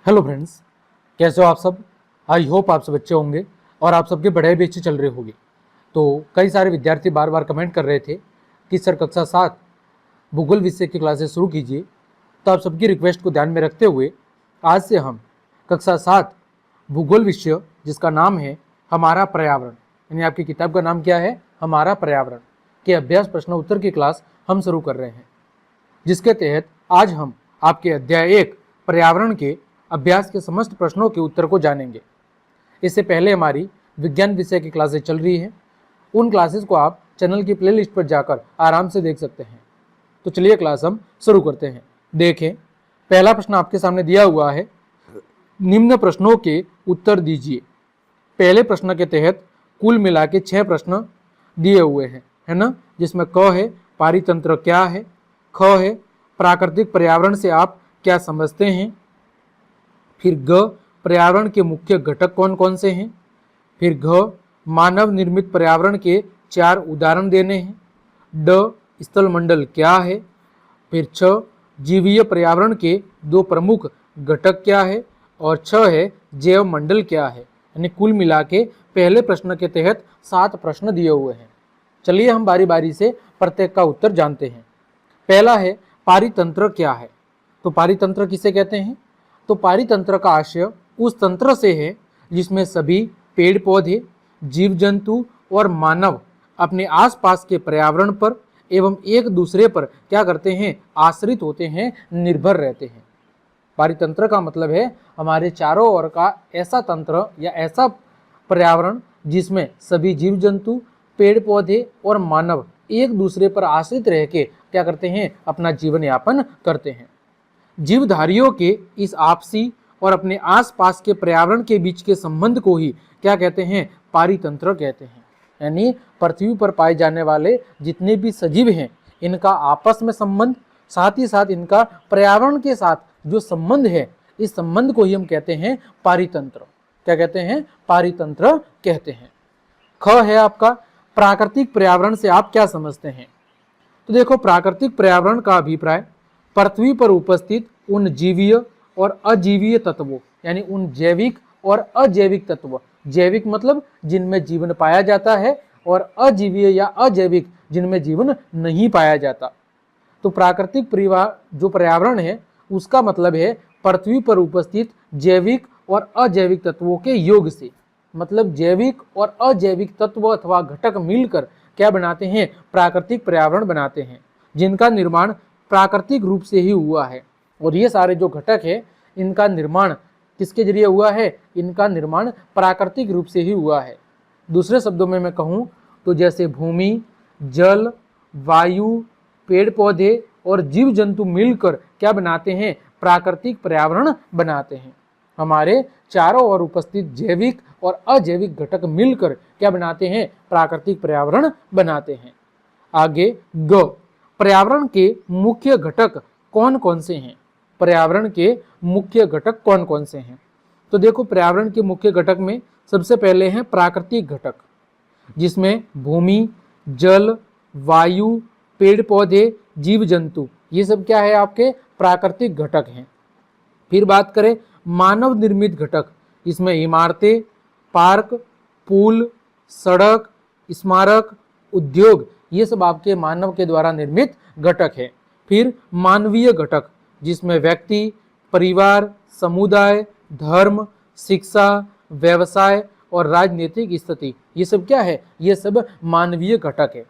Hello friends, कैसे हो आप सब। आई होप आप सब अच्छे होंगे और आप सबकी पढ़ाई भी अच्छी चल रही होगी। तो कई सारे विद्यार्थी बार बार कमेंट कर रहे थे कि सर कक्षा 7 भूगोल विषय की क्लासेस शुरू कीजिए। तो आप सबकी रिक्वेस्ट को ध्यान में रखते हुए आज से हम कक्षा 7 भूगोल विषय, जिसका नाम है हमारा पर्यावरण, यानी आपकी किताब का नाम क्या है, हमारा पर्यावरण, के अभ्यास प्रश्न उत्तर की क्लास हम शुरू कर रहे हैं। जिसके तहत आज हम आपके अध्याय 1 पर्यावरण के अभ्यास के समस्त प्रश्नों के उत्तर को जानेंगे। इससे पहले हमारी विज्ञान विषय की क्लासेस चल रही हैं। उन क्लासेस को आप चैनल की प्लेलिस्ट पर जाकर आराम से देख सकते हैं। तो चलिए क्लास हम शुरू करते हैं। देखें, पहला प्रश्न आपके सामने दिया हुआ है, निम्न प्रश्नों के उत्तर दीजिए। पहले प्रश्न के तहत कुल मिला के 6 प्रश्न दिए हुए हैं, है ना, जिसमें क है पारितंत्र क्या है, ख है प्राकृतिक पर्यावरण से आप क्या समझते हैं, फिर ग पर्यावरण के मुख्य घटक कौन कौन से हैं, फिर घ मानव निर्मित पर्यावरण के 4 उदाहरण देने हैं, ड स्थलमंडल क्या है, फिर छ जीवीय पर्यावरण के 2 प्रमुख घटक क्या है, और छ है जैव मंडल क्या है। यानी कुल मिला के पहले प्रश्न के तहत 7 प्रश्न दिए हुए हैं। चलिए हम बारी बारी से प्रत्येक का उत्तर जानते हैं। पहला है पारितंत्र क्या है। तो पारितंत्र किसे कहते हैं? तो पारितंत्र का आशय उस तंत्र से है जिसमें सभी पेड़ पौधे, जीव जंतु और मानव अपने आसपास के पर्यावरण पर एवं एक दूसरे पर क्या करते हैं, आश्रित होते हैं, निर्भर रहते हैं। पारितंत्र का मतलब है हमारे चारों ओर का ऐसा तंत्र या ऐसा पर्यावरण जिसमें सभी जीव जंतु, पेड़ पौधे और मानव एक दूसरे पर आश्रित रह के क्या करते हैं, अपना जीवन यापन करते हैं। जीवधारियों के इस आपसी और अपने आसपास के पर्यावरण के बीच के संबंध को ही क्या कहते हैं, पारितंत्र कहते हैं। यानी पृथ्वी पर पाए जाने वाले जितने भी सजीव हैं, इनका आपस में संबंध, साथ ही साथ इनका पर्यावरण के साथ जो संबंध है, इस संबंध को ही हम कहते हैं पारितंत्र। क्या कहते हैं? पारितंत्र कहते हैं। ख है आपका प्राकृतिक पर्यावरण से आप क्या समझते हैं। तो देखो, प्राकृतिक पर्यावरण का अभिप्राय पृथ्वी पर उपस्थित उन जीवीय और अजीवीय तत्वों, यानी उन जैविक और अजैविक तत्व, जैविक मतलब जिनमें जीवन पाया जाता है, और अजीवीय या अजैविक जिनमें जीवन नहीं पाया जाता। तो प्राकृतिक जो पर्यावरण है उसका मतलब है पृथ्वी पर उपस्थित जैविक और अजैविक तत्वों के योग से, मतलब जैविक और अजैविक तत्व अथवा घटक मिलकर क्या बनाते हैं, प्राकृतिक पर्यावरण बनाते हैं, जिनका निर्माण प्राकृतिक रूप से ही हुआ है। और ये सारे जो घटक है, इनका निर्माण किसके जरिए हुआ है? इनका निर्माण प्राकृतिक रूप से ही हुआ है। दूसरे शब्दों में मैं कहूँ तो जैसे भूमि, जल, वायु, पेड़ पौधे और जीव जंतु मिलकर क्या बनाते हैं, प्राकृतिक पर्यावरण बनाते हैं। हमारे चारों ओर उपस्थित जैविक और अजैविक घटक मिलकर क्या बनाते हैं, प्राकृतिक पर्यावरण बनाते हैं। आगे ग पर्यावरण के मुख्य घटक कौन कौन से हैं। पर्यावरण के मुख्य घटक कौन कौन से हैं? तो देखो, पर्यावरण के मुख्य घटक में सबसे पहले हैं प्राकृतिक घटक, जिसमें भूमि, जल, वायु, पेड़ पौधे, जीव जंतु, ये सब क्या है, आपके प्राकृतिक घटक हैं। फिर बात करें मानव निर्मित घटक, इसमें इमारतें, पार्क, पुल, सड़क, स्मारक, उद्योग, ये सब आपके मानव के द्वारा निर्मित घटक है। फिर मानवीय घटक, जिसमें व्यक्ति, परिवार, समुदाय, धर्म, शिक्षा, व्यवसाय और राजनीतिक स्थिति, ये सब क्या है, ये सब मानवीय घटक है।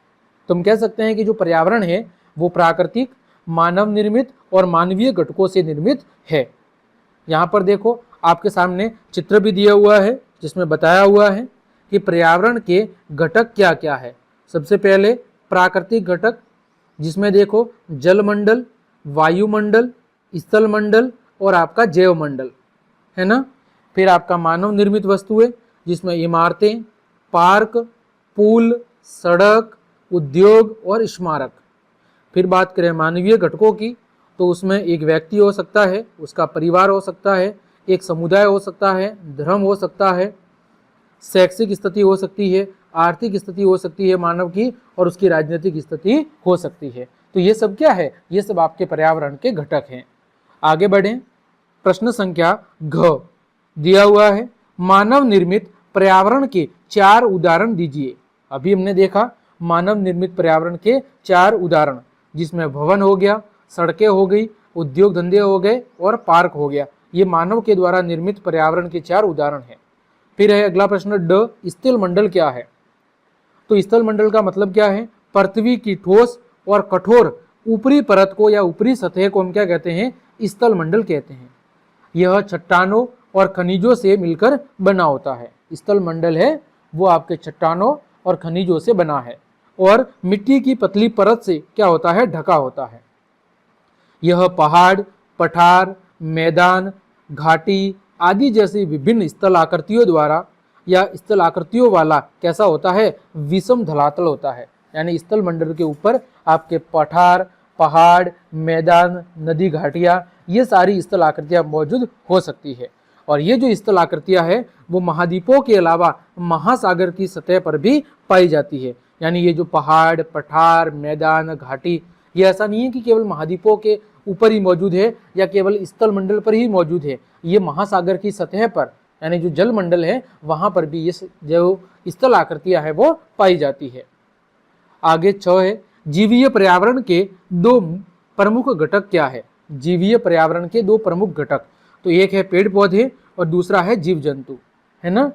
तुम कह सकते हैं कि जो पर्यावरण है वो प्राकृतिक, मानव निर्मित और मानवीय घटकों से निर्मित है। यहाँ पर देखो, आपके सामने चित्र भी दिया हुआ है जिसमें बताया हुआ है कि पर्यावरण के घटक क्या क्या है। सबसे पहले प्राकृतिक घटक, जिसमें देखो जलमंडल, वायुमंडल, स्थलमंडल और आपका जैव मंडल, है ना। फिर आपका मानव निर्मित वस्तुएं, जिसमें इमारतें, पार्क, पुल, सड़क, उद्योग और स्मारक। फिर बात करें मानवीय घटकों की, तो उसमें एक व्यक्ति हो सकता है, उसका परिवार हो सकता है, एक समुदाय हो सकता है, धर्म हो सकता है, शैक्षिक स्थिति हो सकती है, आर्थिक स्थिति हो सकती है मानव की, और उसकी राजनीतिक स्थिति हो सकती है। तो ये सब क्या है, ये सब आपके पर्यावरण के घटक हैं। आगे बढ़ें, प्रश्न संख्या घ दिया हुआ है, मानव निर्मित पर्यावरण के 4 उदाहरण दीजिए। अभी हमने देखा मानव निर्मित पर्यावरण के 4 उदाहरण, जिसमें भवन हो गया, सड़कें हो गई, उद्योग धंधे हो गए और पार्क हो गया। ये मानव के द्वारा निर्मित पर्यावरण के 4 उदाहरण हैं। फिर है अगला प्रश्न ड, स्थल मंडल क्या है? तो स्थल मंडल का मतलब क्या है? पृथ्वी की ठोस और कठोर ऊपरी परत को या ऊपरी सतह को हम क्या कहते हैं? स्थल मंडल कहते हैं। यह चट्टानों और खनिजों से मिलकर बना होता है। स्थल मंडल है वो आपके चट्टानों और खनिजों से बना है और मिट्टी की पतली परत से क्या होता है? ढका होता है। यह पहाड़, पठार, मैदान, घाटी आदि जैसी विभिन्न स्थल आकृतियों द्वारा या स्थल आकृतियों वाला कैसा होता है? विषम धरातल होता है। यानी स्थल मंडल के ऊपर आपके पठार, पहाड़, मैदान, नदी, घाटियां, ये सारी स्थल आकृतियां मौजूद हो सकती है। और ये जो स्थल आकृतियां है वो महाद्वीपों के अलावा महासागर की सतह पर भी पाई जाती है। यानी ये जो पहाड़, पठार, मैदान, घाटी, ये ऐसा नहीं है कि केवल महाद्वीपों के ऊपर ही मौजूद है या केवल स्थल मंडल पर ही मौजूद है। ये महासागर की सतह पर यानी जो जल मंडल है वहां पर भी ये जो स्थल आकृतियां है वो पाई जाती है। आगे 6 है, जीवीय पर्यावरण के 2 प्रमुख घटक क्या है? जीवीय पर्यावरण के 2 प्रमुख घटक, तो एक है पेड़ पौधे और दूसरा है जीव जंतु, है ना।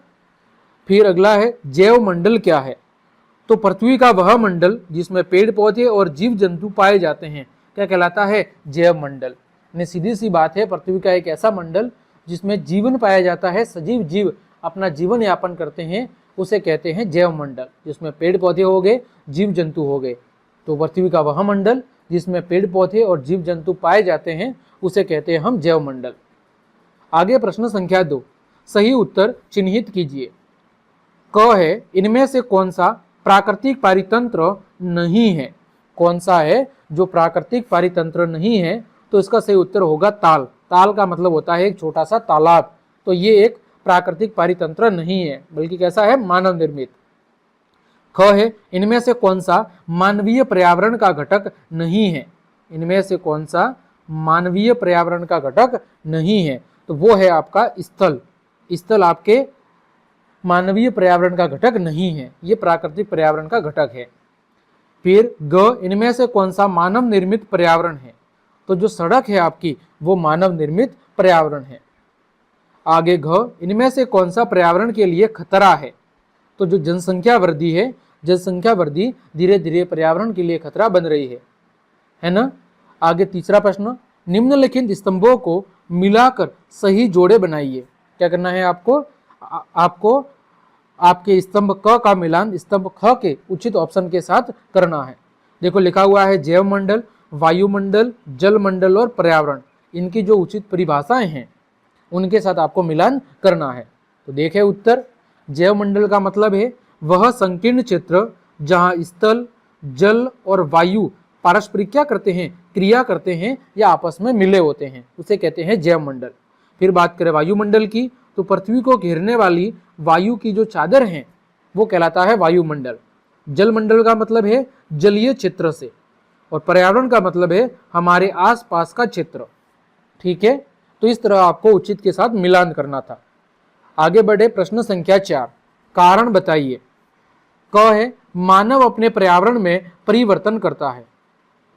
फिर अगला है जैव मंडल क्या है? तो पृथ्वी का वह मंडल जिसमें पेड़ पौधे और जीव जंतु पाए जाते हैं क्या कहलाता है? जैव मंडल। यानी सीधी सी बात है, पृथ्वी का एक ऐसा मंडल जिसमें जीवन पाया जाता है, सजीव जीव अपना जीवन यापन करते हैं, उसे कहते हैं जैव मंडल, जिसमें पेड़ पौधे हो गए, जीव जंतु हो गए। तो पृथ्वी का वह मंडल जिसमें पेड़ पौधे और जीव जंतु पाए जाते हैं उसे कहते हैं हम जैव मंडल। आगे प्रश्न संख्या 2, सही उत्तर चिन्हित कीजिए। क है, इनमें से कौन सा प्राकृतिक पारितंत्र नहीं है? कौन सा है जो प्राकृतिक पारितंत्र नहीं है? तो इसका सही उत्तर होगा ताल। ताल का मतलब होता है एक छोटा सा तालाब, तो ये एक प्राकृतिक पारितंत्र नहीं है, बल्कि कैसा है? मानव निर्मित। ख है, इनमें से कौन सा मानवीय पर्यावरण का घटक नहीं है? इनमें से कौन सा मानवीय पर्यावरण का घटक नहीं है? तो वो है आपका स्थल। स्थल आपके मानवीय पर्यावरण का घटक नहीं है, ये प्राकृतिक पर्यावरण का घटक है। फिर ग, इनमें से कौन सा मानव निर्मित पर्यावरण है? तो जो सड़क है आपकी वो मानव निर्मित पर्यावरण है। आगे घ, इनमें से कौन सा पर्यावरण के लिए खतरा है? तो जो जनसंख्या वृद्धि है, जनसंख्या वृद्धि धीरे धीरे पर्यावरण के लिए खतरा बन रही है ना। आगे तीसरा प्रश्न, निम्नलिखित स्तंभों को मिलाकर सही जोड़े बनाइए। क्या करना है आपको? आपको आपके स्तंभ क का मिलान स्तंभ ख के उचित ऑप्शन के साथ करना है। देखो लिखा हुआ है जैव मंडल, वायुमंडल, जल मंडल और पर्यावरण, इनकी जो उचित परिभाषाएं हैं उनके साथ आपको मिलान करना है। तो देखें उत्तर, जैव मंडल का मतलब है वह संकीर्ण क्षेत्र जहां स्थल, जल और वायु पारस्परिक क्या करते हैं? क्रिया करते हैं या आपस में मिले होते हैं, उसे कहते हैं जैव मंडल। फिर बात करें वायुमंडल की, तो पृथ्वी को घेरने वाली वायु की जो चादर है वो कहलाता है वायुमंडल। जल मंडल का मतलब है जलीय क्षेत्र से, और पर्यावरण का मतलब है हमारे आसपास का क्षेत्र। ठीक है, तो इस तरह आपको उचित के साथ मिलान करना था। आगे बढ़े प्रश्न संख्या 4, कारण बताइए। क है, मानव अपने पर्यावरण में परिवर्तन करता है।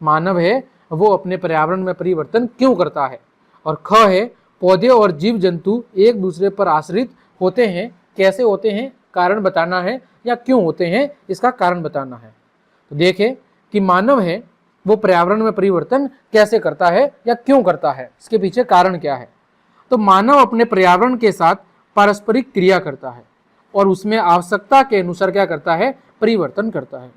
मानव है वो अपने पर्यावरण में परिवर्तन क्यों करता है? और ख है, पौधे और जीव जंतु एक दूसरे पर आश्रित होते हैं, कैसे होते हैं? कारण बताना है, या क्यों होते हैं इसका कारण बताना है। तो देखें कि मानव है वो पर्यावरण में परिवर्तन कैसे करता है या क्यों करता है, इसके पीछे कारण क्या है। तो मानव अपने पर्यावरण के साथ पारस्परिक क्रिया करता है और उसमें आवश्यकता के अनुसार क्या करता है? परिवर्तन करता है।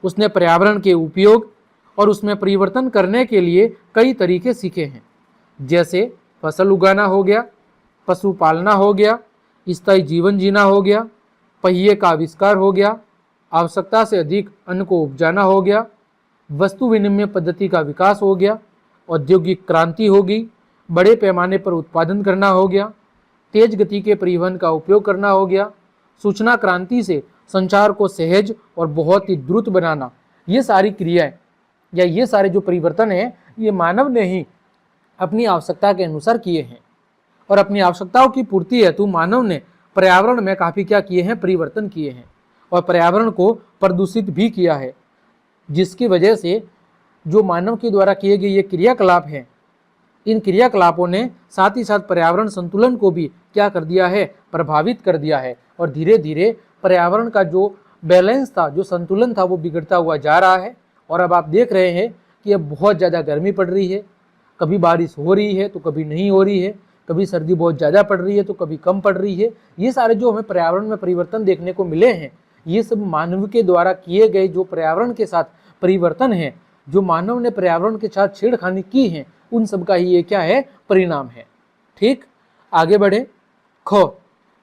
उसने पर्यावरण के उपयोग और उसमें परिवर्तन करने के लिए कई तरीके सीखे हैं, जैसे फसल उगाना हो गया, पशु पालना हो गया, स्थायी जीवन जीना हो गया, पहिए का आविष्कार हो गया, आवश्यकता से अधिक अन्न को उपजाना हो गया, वस्तु विनिमय पद्धति का विकास हो गया, औद्योगिक क्रांति हो गई, बड़े पैमाने पर उत्पादन करना हो गया, तेज गति के परिवहन का उपयोग करना हो गया, सूचना क्रांति से संचार को सहज और बहुत ही द्रुत बनाना। ये सारी क्रियाएं या ये सारे जो परिवर्तन है ये मानव ने ही अपनी आवश्यकता के अनुसार किए हैं। और अपनी आवश्यकताओं की पूर्ति हेतु मानव ने पर्यावरण में काफी क्या किए हैं, परिवर्तन किए हैं और पर्यावरण को प्रदूषित भी किया है, जिसकी वजह से जो मानव के द्वारा किए गए ये क्रियाकलाप हैं, इन क्रियाकलापों ने साथ ही साथ पर्यावरण संतुलन को भी क्या कर दिया है, प्रभावित कर दिया है और धीरे धीरे पर्यावरण का जो बैलेंस था, जो संतुलन था, वो बिगड़ता हुआ जा रहा है। और अब आप देख रहे हैं कि अब बहुत ज़्यादा गर्मी पड़ रही है, कभी बारिश हो रही है तो कभी नहीं हो रही है, कभी सर्दी बहुत ज़्यादा पड़ रही है तो कभी कम पड़ रही है। ये सारे जो हमें पर्यावरण में परिवर्तन देखने को मिले हैं, ये सब मानव के द्वारा किए गए जो पर्यावरण के साथ परिवर्तन है, जो मानव ने पर्यावरण के साथ छेड़खानी की है, उन सब का ही ये क्या है, परिणाम है। ठीक, आगे बढ़े। ख,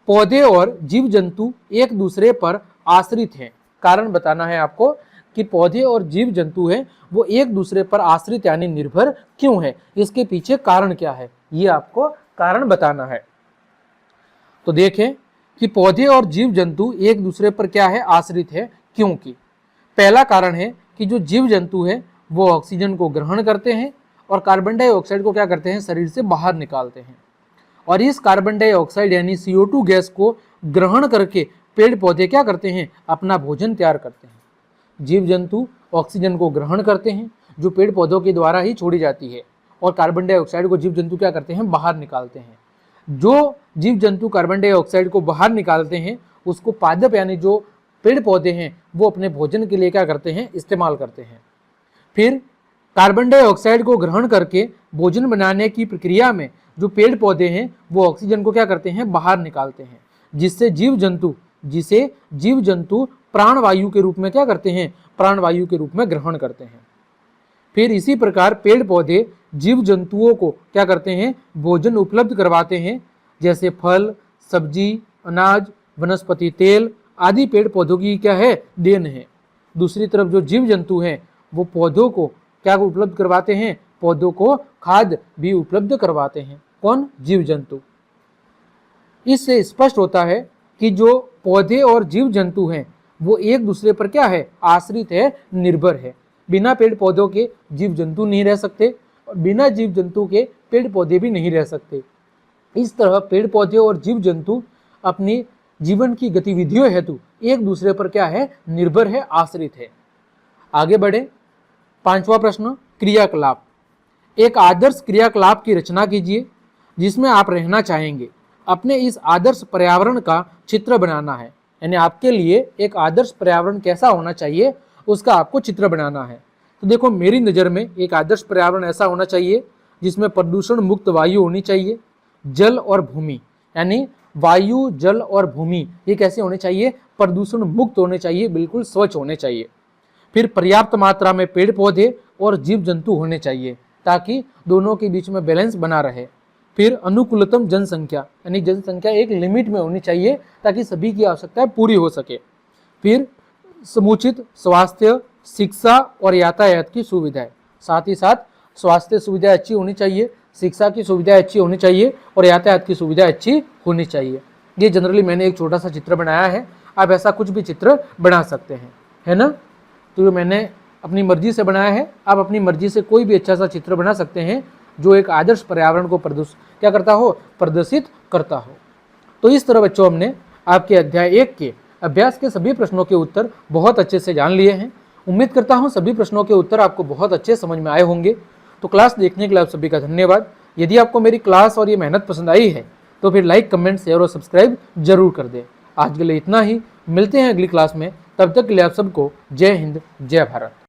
पौधे और जीव जंतु एक दूसरे पर आश्रित हैं। कारण बताना है आपको कि पौधे और जीव जंतु हैं वो एक दूसरे पर आश्रित यानी निर्भर क्यों है, इसके पीछे कारण क्या है, ये आपको कारण बताना है। तो देखें कि पौधे और जीव जंतु एक दूसरे पर क्या है, आश्रित है, क्योंकि पहला कारण है कि जो जीव जंतु है वो ऑक्सीजन को ग्रहण करते हैं और कार्बन डाइऑक्साइड को क्या करते हैं, शरीर से बाहर निकालते हैं। और इस कार्बन डाइऑक्साइड यानी CO2 गैस को ग्रहण करके पेड़ पौधे क्या करते हैं, अपना भोजन तैयार करते हैं। जीव जंतु ऑक्सीजन को ग्रहण करते हैं जो पेड़ पौधों के द्वारा ही छोड़ी जाती है और कार्बन डाइऑक्साइड को जीव जंतु क्या करते हैं, बाहर निकालते हैं। जो जीव जंतु कार्बन डाइऑक्साइड को बाहर निकालते हैं उसको पादप यानी जो पेड़ पौधे हैं वो अपने भोजन के लिए क्या करते हैं, इस्तेमाल करते हैं। फिर कार्बन डाइऑक्साइड को ग्रहण करके भोजन बनाने की प्रक्रिया में जो पेड़ पौधे हैं वो ऑक्सीजन को क्या करते हैं, बाहर निकालते हैं, जिसे जीव जंतु प्राणवायु के रूप में क्या करते हैं, प्राणवायु के रूप में ग्रहण करते हैं। फिर इसी प्रकार पेड़ पौधे जीव जंतुओं को क्या करते हैं, भोजन उपलब्ध करवाते हैं, जैसे फल, सब्जी, अनाज, वनस्पति तेल आदि पेड़ पौधों की क्या है, देन है। दूसरी तरफ जो जीव जंतु हैं वो पौधों को क्या उपलब्ध करवाते हैं, पौधों को खाद्य भी उपलब्ध करवाते हैं। कौन, जीव जंतु। इससे स्पष्ट होता है कि जो पौधे और जीव जंतु हैं वो एक दूसरे पर क्या है, आश्रित है, निर्भर है। बिना पेड़ पौधों के जीव जंतु नहीं रह सकते और बिना जीव जंतु के पेड़ पौधे भी नहीं रह सकते। इस तरह पेड़ पौधे और जीव जंतु अपनी जीवन की गतिविधियों हेतु एक दूसरे पर क्या है, निर्भर है, आश्रित है। आगे बढ़े। पांचवा प्रश्न, क्रियाकलाप। एक आदर्श क्रियाकलाप की रचना कीजिए जिसमें आप रहना चाहेंगे। अपने इस आदर्श पर्यावरण का चित्र बनाना है, यानी आपके लिए एक आदर्श पर्यावरण कैसा होना चाहिए उसका आपको चित्र बनाना है। तो देखो मेरी नज़र में एक आदर्श पर्यावरण ऐसा होना चाहिए जिसमें प्रदूषण मुक्त वायु होनी चाहिए, जल और भूमि, यानी वायु, जल और भूमि ये कैसे होने चाहिए, प्रदूषण मुक्त होने चाहिए, बिल्कुल स्वच्छ होने चाहिए। फिर पर्याप्त मात्रा में पेड़ पौधे और जीव जंतु होने चाहिए ताकि दोनों के बीच में बैलेंस बना रहे। फिर अनुकूलतम जनसंख्या, यानी जनसंख्या एक लिमिट में होनी चाहिए ताकि सभी की आवश्यकताएं पूरी हो सके। फिर समुचित स्वास्थ्य, शिक्षा और यातायात की सुविधाएं, साथ ही साथ स्वास्थ्य सुविधा अच्छी होनी चाहिए, शिक्षा की सुविधा अच्छी होनी चाहिए और यातायात की सुविधा अच्छी होनी चाहिए। ये जनरली मैंने एक छोटा सा चित्र बनाया है, आप ऐसा कुछ भी चित्र बना सकते हैं, है ना। तो मैंने अपनी मर्जी से बनाया है, आप अपनी मर्जी से कोई भी अच्छा सा चित्र बना सकते हैं जो एक आदर्श पर्यावरण को क्या करता हो, प्रदर्शित करता हो। तो इस तरह बच्चों हमने आपके अध्याय 1 के अभ्यास के सभी प्रश्नों के उत्तर बहुत अच्छे से जान लिए हैं। उम्मीद करता हूं सभी प्रश्नों के उत्तर आपको बहुत अच्छे समझ में आए होंगे। तो क्लास देखने के लिए आप सभी का धन्यवाद। यदि आपको मेरी क्लास और ये मेहनत पसंद आई है तो फिर लाइक, कमेंट, शेयर और सब्सक्राइब जरूर कर दें। आज के लिए इतना ही, मिलते हैं अगली क्लास में, तब तक के लिए आप सबको जय हिंद, जय भारत।